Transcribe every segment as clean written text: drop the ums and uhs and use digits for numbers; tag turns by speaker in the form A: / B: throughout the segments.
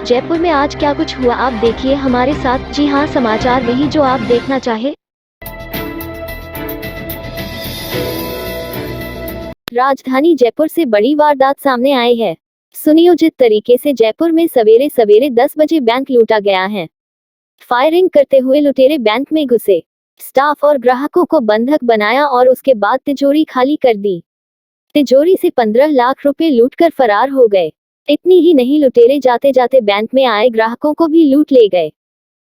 A: जयपुर में आज क्या कुछ हुआ आप देखिए हमारे साथ। जी हाँ, समाचार वही जो आप देखना चाहे। राजधानी जयपुर से बड़ी वारदात सामने आई है। सुनियोजित तरीके से जयपुर में सवेरे सवेरे 10 बजे बैंक लूटा गया है। फायरिंग करते हुए लुटेरे बैंक में घुसे, स्टाफ और ग्राहकों को बंधक बनाया और उसके बाद तिजोरी खाली कर दी। तिजोरी से 15 लाख रुपए लूटकर फरार हो गए। इतनी ही नहीं, लुटेरे जाते जाते बैंक में आए ग्राहकों को भी लूट ले गए।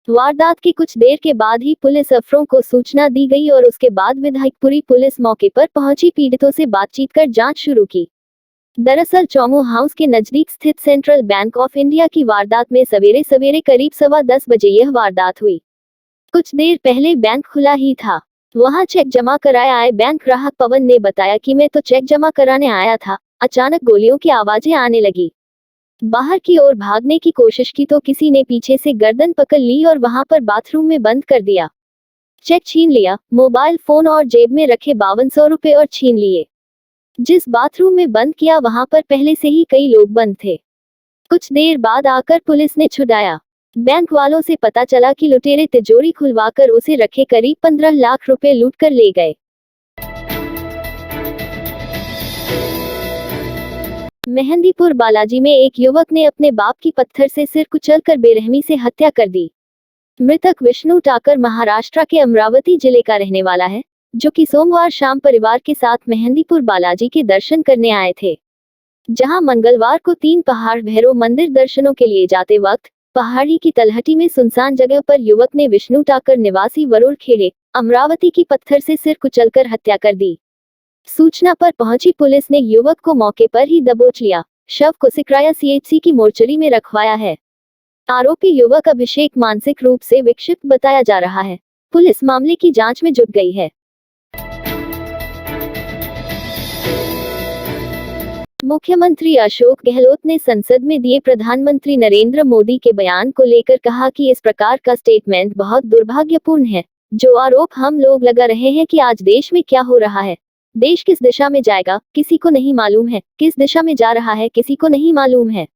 A: वारदात के कुछ देर के बाद ही पुलिस अफसरों को सूचना दी गई और उसके बाद विधायकपुरी पुलिस मौके पर पहुंची पीड़ितों से बातचीत कर जांच शुरू की। दरअसल चौमू हाउस के नजदीक स्थित सेंट्रल बैंक ऑफ इंडिया की वारदात में सवेरे सवेरे करीब 10:15 बजे यह वारदात हुई। कुछ देर पहले बैंक खुला ही था। वहां चेक जमा कराए आए बैंक ग्राहक पवन ने बताया कि मैं तो चेक जमा कराने आया था, अचानक गोलियों की आवाजें आने लगी। बाहर की ओर भागने की कोशिश की तो किसी ने पीछे से गर्दन पकड़ ली और वहां पर बाथरूम में बंद कर दिया। चेक छीन लिया, मोबाइल फोन और जेब में रखे 5200 रुपए और छीन लिए। जिस बाथरूम में बंद किया वहां पर पहले से ही कई लोग बंद थे। कुछ देर बाद आकर पुलिस ने छुड़ाया। बैंक वालों से पता चला कि लुटेरे तिजोरी खुलवाकर उसे रखे करीब 15 लाख रुपए लूटकर ले गए। मेहंदीपुर बालाजी में एक युवक ने अपने बाप की पत्थर से सिर कुचलकर बेरहमी से हत्या कर दी। मृतक विष्णु टाकर महाराष्ट्र के अमरावती जिले का रहने वाला है, जो कि सोमवार शाम परिवार के साथ मेहंदीपुर बालाजी के दर्शन करने आए थे, जहां मंगलवार को 3 पहाड़ भैरव मंदिर दर्शनों के लिए जाते वक्त पहाड़ी की तलहटी में सुनसान जगह पर युवक ने विष्णु टाकर निवासी वरुण खेड़े अमरावती की पत्थर से सिर कुचलकर हत्या कर दी। सूचना पर पहुंची पुलिस ने युवक को मौके पर ही दबोच लिया। शव को सिकराया सीएचसी की मोर्चरी में रखवाया है। आरोपी युवक अभिषेक मानसिक रूप से विक्षिप्त बताया जा रहा है। पुलिस मामले की जांच में जुट गई है। मुख्यमंत्री अशोक गहलोत ने संसद में दिए प्रधानमंत्री नरेंद्र मोदी के बयान को लेकर कहा कि इस प्रकार का स्टेटमेंट बहुत दुर्भाग्यपूर्ण है। जो आरोप हम लोग लगा रहे हैं कि आज देश में क्या हो रहा है, देश किस दिशा में जाएगा किसी को नहीं मालूम है, किस दिशा में जा रहा है किसी को नहीं मालूम है।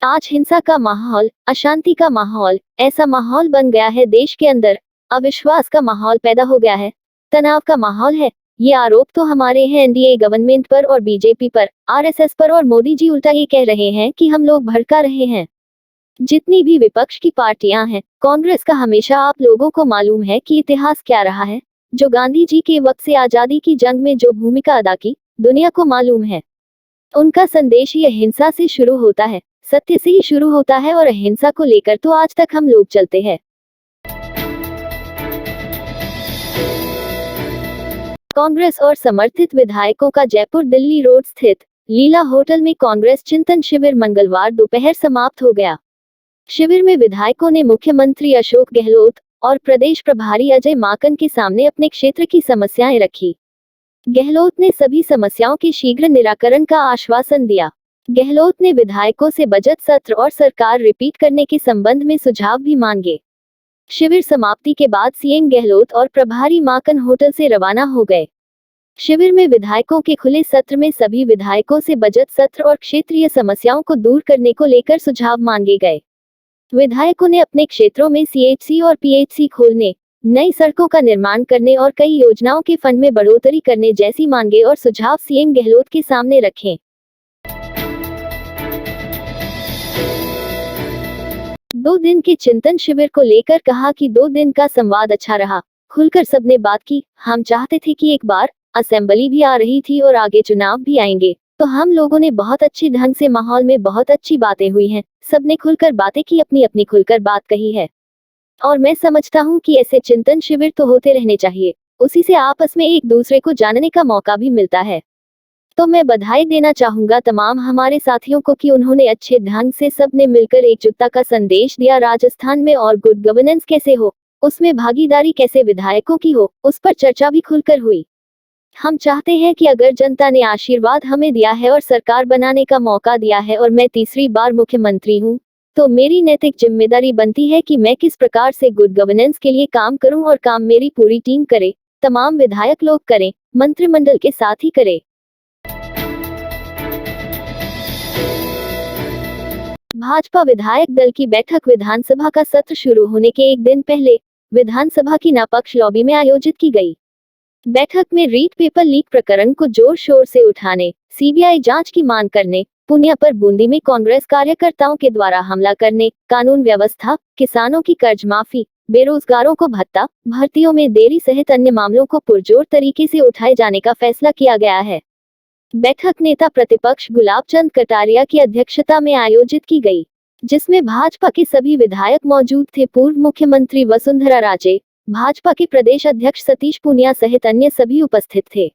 A: आज हिंसा का माहौल, अशांति का माहौल, ऐसा माहौल बन गया है देश के अंदर, अविश्वास का माहौल पैदा हो गया है, तनाव का माहौल है। ये आरोप तो हमारे हैं एनडीए गवर्नमेंट पर और बीजेपी पर, आरएसएस पर, और मोदी जी उल्टा ये कह रहे हैं कि हम लोग भड़का रहे हैं। जितनी भी विपक्ष की पार्टियां हैं, कांग्रेस का हमेशा आप लोगों को मालूम है कि इतिहास क्या रहा है। जो गांधी जी के वक्त से आजादी की जंग में जो भूमिका अदा की, दुनिया को मालूम है। उनका संदेश ही अहिंसा से शुरू होता है, सत्य से ही शुरू होता है, और अहिंसा को लेकर तो आज तक हम लोग चलते हैं। कांग्रेस और समर्थित विधायकों का जयपुर दिल्ली रोड स्थित लीला होटल में कांग्रेस चिंतन शिविर मंगलवार दोपहर समाप्त हो गया। शिविर में विधायकों ने मुख्यमंत्री अशोक गहलोत और प्रदेश प्रभारी अजय माकन के सामने अपने क्षेत्र की समस्याएं रखी। गहलोत ने सभी समस्याओं के शीघ्र निराकरण का आश्वासन दिया। गहलोत ने विधायकों से बजट सत्र और सरकार रिपीट करने के संबंध में सुझाव भी मांगे। शिविर समाप्ति के बाद सीएम गहलोत और प्रभारी माकन होटल से रवाना हो गए। शिविर में विधायकों के खुले सत्र में सभी विधायकों से बजट सत्र और क्षेत्रीय समस्याओं को दूर करने को लेकर सुझाव मांगे गए। विधायकों ने अपने क्षेत्रों में सीएचसी और पीएचसी खोलने, नई सड़कों का निर्माण करने और कई योजनाओं के फंड में बढ़ोतरी करने जैसी मांगे और सुझाव सीएम गहलोत के सामने रखे। 2 दिन के चिंतन शिविर को लेकर कहा कि 2 दिन का संवाद अच्छा रहा, खुलकर सबने बात की। हम चाहते थे कि एक बार असेंबली भी आ रही थी और आगे चुनाव भी आएंगे, तो हम लोगों ने बहुत अच्छी ढंग से माहौल में बहुत अच्छी बातें हुई हैं, सबने खुलकर बातें की, अपनी अपनी खुलकर बात कही है। और मैं समझता हूं कि ऐसे चिंतन शिविर तो होते रहने चाहिए, उसी से आपस में एक दूसरे को जानने का मौका भी मिलता है। तो मैं बधाई देना चाहूंगा तमाम हमारे साथियों को कि उन्होंने अच्छे ढंग से सबने मिलकर एकजुटता का संदेश दिया। राजस्थान में और गुड गवर्नेंस कैसे हो, उसमें भागीदारी कैसे विधायकों की हो, उस पर चर्चा भी खुलकर हुई। हम चाहते हैं कि अगर जनता ने आशीर्वाद हमें दिया है और सरकार बनाने का मौका दिया है और मैं तीसरी बार मुख्यमंत्री हूं, तो मेरी नैतिक जिम्मेदारी बनती है कि मैं किस प्रकार से गुड गवर्नेंस के लिए काम करूं, और काम मेरी पूरी टीम करे, तमाम विधायक लोग करें, मंत्रिमंडल के साथ ही करे। भाजपा विधायक दल की बैठक विधानसभा का सत्र शुरू होने के एक दिन पहले विधानसभा की नापक्ष लॉबी में आयोजित की गई। बैठक में रीट पेपर लीक प्रकरण को जोर शोर से उठाने, सीबीआई जांच की मांग करने, पूनिया पर बूंदी में कांग्रेस कार्यकर्ताओं के द्वारा हमला करने, कानून व्यवस्था, किसानों की कर्ज माफी, बेरोजगारों को भत्ता, भर्तियों में देरी सहित अन्य मामलों को पुरजोर तरीके से उठाए जाने का फैसला किया गया है। बैठक नेता प्रतिपक्ष गुलाब चंद कटारिया की अध्यक्षता में आयोजित की गई, जिसमें भाजपा के सभी विधायक मौजूद थे। पूर्व मुख्यमंत्री वसुंधरा राजे, भाजपा के प्रदेश अध्यक्ष सतीश पूनिया सहित अन्य सभी उपस्थित थे।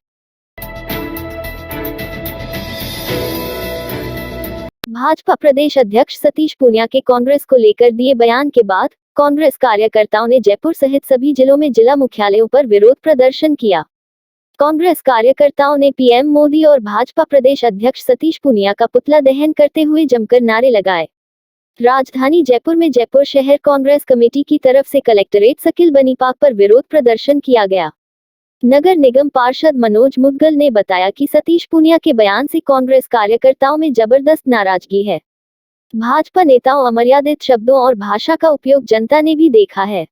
A: भाजपा प्रदेश अध्यक्ष सतीश पूनिया के कांग्रेस को लेकर दिए बयान के बाद कांग्रेस कार्यकर्ताओं ने जयपुर सहित सभी जिलों में जिला मुख्यालयों पर विरोध प्रदर्शन किया। कांग्रेस कार्यकर्ताओं ने पीएम मोदी और भाजपा प्रदेश अध्यक्ष सतीश पूनिया का पुतला दहन करते हुए जमकर नारे लगाए। राजधानी जयपुर में जयपुर शहर कांग्रेस कमेटी की तरफ से कलेक्ट्रेट सर्किल बनी पार्क पर विरोध प्रदर्शन किया गया। नगर निगम पार्षद मनोज मुदगल ने बताया कि सतीश पूनिया के बयान से कांग्रेस कार्यकर्ताओं में जबरदस्त नाराजगी है। भाजपा नेताओं अमर्यादित शब्दों और भाषा का उपयोग जनता ने भी देखा है।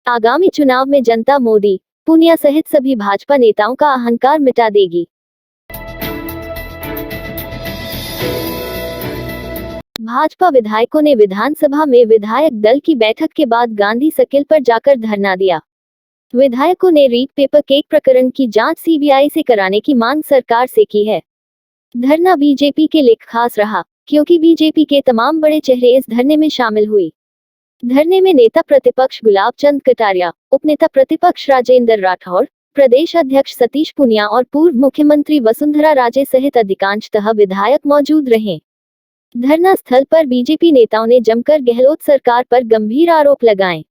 A: आगामी चुनाव में जनता मोदी, पूनिया सहित सभी भाजपा नेताओं का अहंकार मिटा देगी। भाजपा विधायकों ने विधानसभा में विधायक दल की बैठक के बाद गांधी सर्किल पर जाकर धरना दिया। विधायकों ने रीट पेपर केक प्रकरण की जांच सीबीआई से कराने की मांग सरकार से की है। धरना बीजेपी के लिए खास रहा, क्योंकि बीजेपी के तमाम बड़े चेहरे इस धरने में शामिल हुई। धरने में नेता प्रतिपक्ष गुलाब चंद कटारिया, उपनेता प्रतिपक्ष राजेंद्र राठौर, प्रदेश अध्यक्ष सतीश पूनिया और पूर्व मुख्यमंत्री वसुंधरा राजे सहित अधिकांशतः विधायक मौजूद रहे। धरना स्थल पर बीजेपी नेताओं ने जमकर गहलोत सरकार पर गंभीर आरोप लगाए।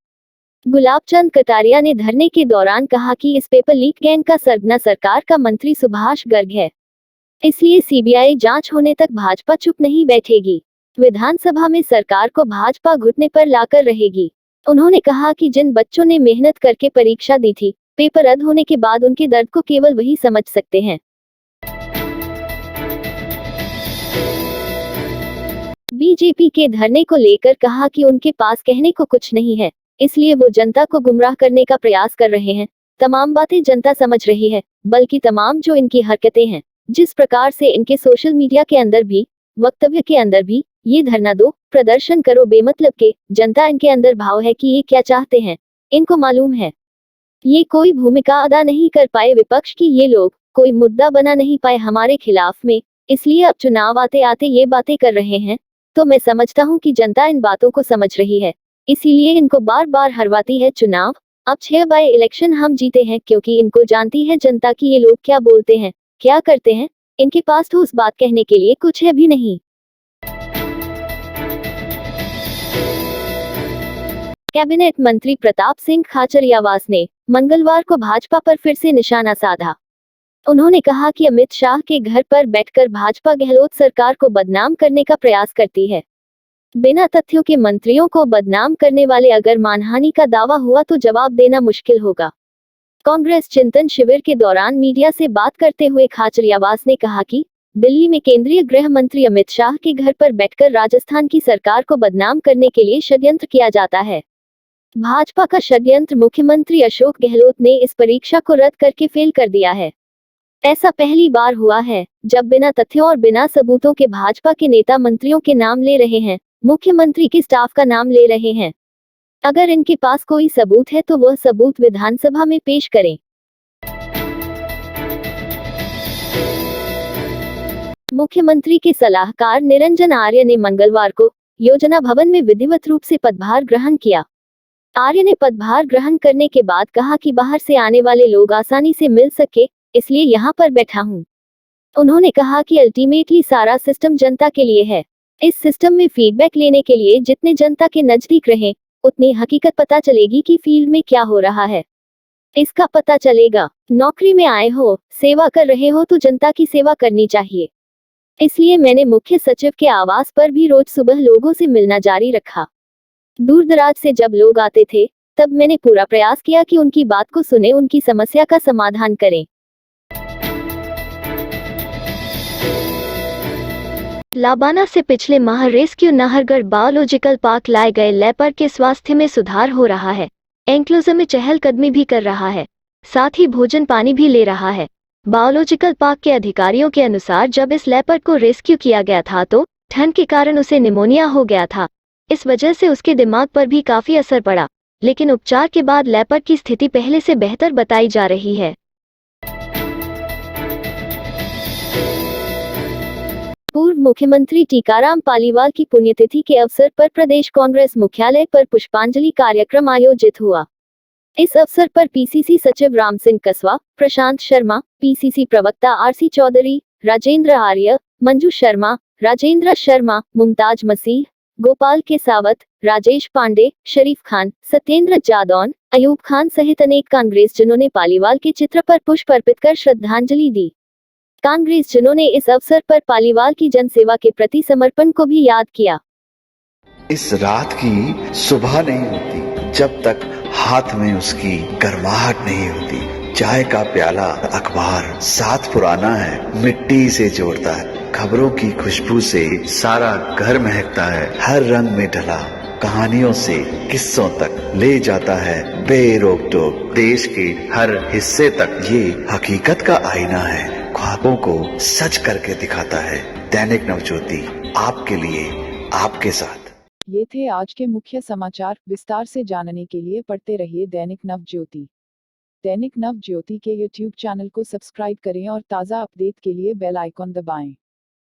A: गुलाब चंद कटारिया ने धरने के दौरान कहा कि इस पेपर लीक गैंग का सरगना सरकार का मंत्री सुभाष गर्ग है, इसलिए सीबीआई जांच होने तक भाजपा चुप नहीं बैठेगी। विधानसभा में सरकार को भाजपा घुटने पर लाकर रहेगी। उन्होंने कहा कि जिन बच्चों ने मेहनत करके परीक्षा दी थी, पेपर रद्द होने के बाद उनके दर्द को केवल वही समझ सकते हैं। बीजेपी के धरने को लेकर कहा कि उनके पास कहने को कुछ नहीं है, इसलिए वो जनता को गुमराह करने का प्रयास कर रहे हैं। तमाम बातें जनता समझ रही है, बल्कि तमाम जो इनकी हरकतें हैं, जिस प्रकार से इनके सोशल मीडिया के अंदर भी, वक्तव्य के अंदर भी, ये धरना दो, प्रदर्शन करो बेमतलब के, जनता इनके अंदर भाव है कि ये क्या चाहते हैं, इनको मालूम है। ये कोई भूमिका अदा नहीं कर पाए विपक्ष की, ये लोग कोई मुद्दा बना नहीं पाए हमारे खिलाफ में, इसलिए अब चुनाव आते आते ये बातें कर रहे हैं। तो मैं समझता हूँ कि जनता इन बातों को समझ रही है, इसीलिए इनको बार बार हरवाती है चुनाव। अब 6 बाय इलेक्शन हम जीते हैं, क्योंकि इनको जानती है जनता कि ये लोग क्या बोलते हैं, क्या करते हैं। इनके पास तो उस बात कहने के लिए कुछ है भी नहीं। कैबिनेट मंत्री प्रताप सिंह खाचरियावास ने मंगलवार को भाजपा पर फिर से निशाना साधा। उन्होंने कहा कि अमित शाह के घर पर बैठकर भाजपा गहलोत सरकार को बदनाम करने का प्रयास करती है। बिना तथ्यों के मंत्रियों को बदनाम करने वाले अगर मानहानि का दावा हुआ तो जवाब देना मुश्किल होगा। कांग्रेस चिंतन शिविर के दौरान मीडिया से बात करते हुए खाचरियावास ने कहा कि दिल्ली में केंद्रीय गृह मंत्री अमित शाह के घर पर बैठकर राजस्थान की सरकार को बदनाम करने के लिए षड्यंत्र किया जाता है। भाजपा का षड्यंत्र मुख्यमंत्री अशोक गहलोत ने इस परीक्षा को रद्द करके फेल कर दिया है। ऐसा पहली बार हुआ है जब बिना तथ्यों और बिना सबूतों के भाजपा के नेता मंत्रियों के नाम ले रहे हैं, मुख्यमंत्री के स्टाफ का नाम ले रहे हैं। अगर इनके पास कोई सबूत है तो वह सबूत विधानसभा में पेश करें। मुख्यमंत्री के सलाहकार निरंजन आर्य ने मंगलवार को योजना भवन में विधिवत रूप से पदभार ग्रहण किया। आर्य ने पदभार ग्रहण करने के बाद कहा कि बाहर से आने वाले लोग आसानी से मिल सके, इसलिए यहाँ पर बैठा हूँ। उन्होंने कहा कि अल्टीमेटली सारा सिस्टम जनता के लिए है। इस सिस्टम में फीडबैक लेने के लिए जितने जनता के नजदीक रहें, उतनी हकीकत पता चलेगी कि फील्ड में क्या हो रहा है। इसका पता चलेगा। नौकरी में आए हो, सेवा कर रहे हो तो जनता की सेवा करनी चाहिए। इसलिए मैंने मुख्य सचिव के आवास पर भी रोज सुबह लोगों से मिलना जारी रखा। दूर दराज से जब लोग आते थे, तब मैंने पूरा प्रयास किया कि उनकी बात को सुने, उनकी समस्या का समाधान करें। लाबाना से पिछले माह रेस्क्यू नाहरगढ़ बायोलॉजिकल पार्क लाए गए लेपर्ड के स्वास्थ्य में सुधार हो रहा है। एंक्लोजर में चहलकदमी भी कर रहा है, साथ ही भोजन पानी भी ले रहा है। बायोलॉजिकल पार्क के अधिकारियों के अनुसार जब इस लेपर्ड को रेस्क्यू किया गया था तो ठंड के कारण उसे निमोनिया हो गया था। इस वजह से उसके दिमाग पर भी काफी असर पड़ा, लेकिन उपचार के बाद लेपर्ड की स्थिति पहले से बेहतर बताई जा रही है। पूर्व मुख्यमंत्री टीकाराम पालीवाल की पुण्यतिथि के अवसर पर प्रदेश कांग्रेस मुख्यालय पर पुष्पांजलि कार्यक्रम आयोजित हुआ। इस अवसर पर पीसीसी सचिव राम सिंह कसवा, प्रशांत शर्मा, पीसीसी प्रवक्ता आरसी चौधरी, राजेंद्र आर्य, मंजू शर्मा, राजेंद्र शर्मा, मुमताज मसीह, गोपाल के सावत, राजेश पांडे, शरीफ खान, सत्येंद्र जादौन, अयूब खान सहित अनेक कांग्रेसजनों ने पालीवाल के चित्र पर पुष्प अर्पित कर श्रद्धांजलि दी। कांग्रेसजनों ने इस अवसर पर पालीवाल की जनसेवा के प्रति समर्पण को भी याद किया।
B: इस रात की सुबह नहीं होती जब तक हाथ में उसकी गर्माहट नहीं होती। चाय का प्याला, अखबार साथ पुराना है, मिट्टी से जोड़ता है। खबरों की खुशबू से सारा घर महकता है। हर रंग में ढला कहानियों से किस्सों तक ले जाता है बेरोक टोक। देश के हर हिस्से तक ये हकीकत का आईना है। ख्वाबों को सच करके दिखाता है। दैनिक नवज्योति, आपके लिए, आपके साथ।
C: ये थे आज के मुख्य समाचार। विस्तार से जानने के लिए पढ़ते रहिए दैनिक नवज्योति। दैनिक नवज्योति के YouTube चैनल को सब्सक्राइब करें और ताज़ा अपडेट के लिए बेल आइकॉन दबाएं।